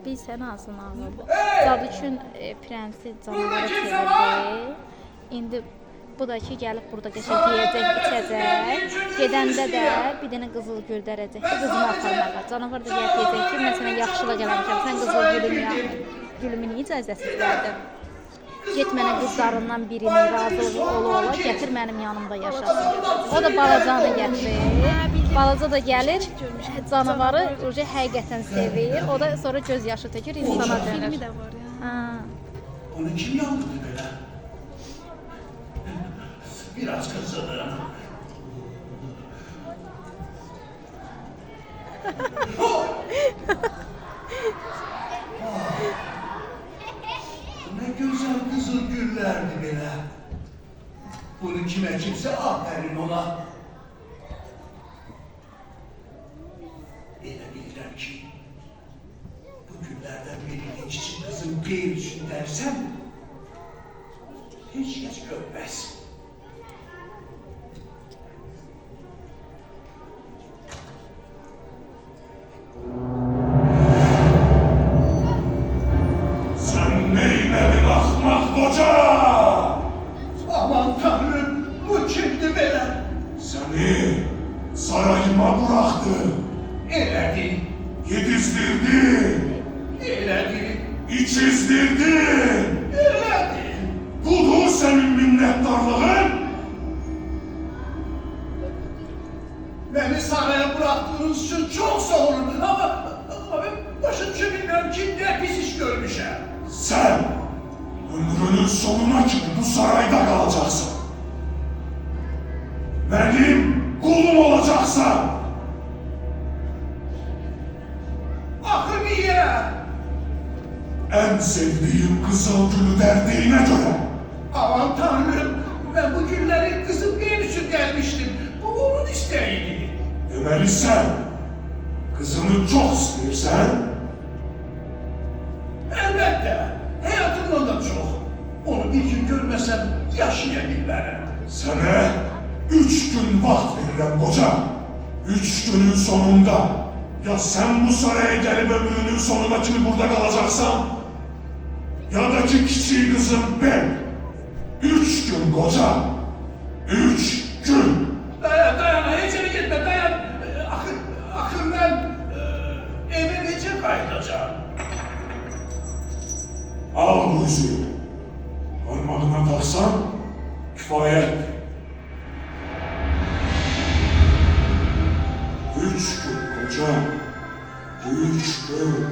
bilsən ağzını ağladı. Cadı üçün prensi canavarı çevirdi. İndi bu da ki gəlib burada qəşəng yeyəcək, içəcək. Gedəndə də bir dənə qızıl gül dərəcək. Qızını aparmağa. Canavar da gəlib deyəcək ki, mən sənə yaxşılıq eləmişəm. Sən qızıl gülümün icazəsiz verdin. Get mənə qızlarından birini razılığı ola gətir mənim yanımda yaşasın. O da balacanı gətirir. Balaca da gəlir, canavarı həqiqətən sevir. O da sonra göz yaşı tökür, insana dönür. Filmi də var ya. Onu kim yandırdı belə? Biraz kızılım. Ne güzel kızıl güllerdi belə. Bunu kime kimse aferin ona. Elə bilirəm ki, bu güllerden birini çiçek kızın qeyr üçün dersem, hiç geç görmez. Sen neynedin ahmak koca? Aman Tanrım, bu kimdi belə? Seni sarayıma bıraktı, Elədi, yetiştirdi, elədi, içizdirdi. elədi. Budur senin minnettarlığın. Beni saraya bıraktığınız için çok sağ olun ama ben başım için bilmiyorum ki ne pis iş görmüşüm. Sen ömrünün sonuna kadar bu sarayda kalacaksın. Benim kulum olacaksın. Akıl niye? En sevdiğim kızıl gülü derdiğine göre. Aman Tanrım, ben bu günleri kızım benim için gelmiştim. Bu onun isteğiydi. Demeli sen kızını çok istersen Elbette, hayatımdan da çok. Onu bir gün görmesem yaşayabilmem. sana 3 gün vaxt verirəm koca. 3 günün sonunda ya sen bu saraya gelip ömrünün sonuna kimi burada kalacaksan ya da ki kiçik kızım ben. 3 gün koca. 3 gün. Dayan, hiç yere gitme, dayan. Akın ben eve gece kaydacağım. Al bu yüzüğü. Parmağına taksan kifayet. 3 gün koca. 3 gün.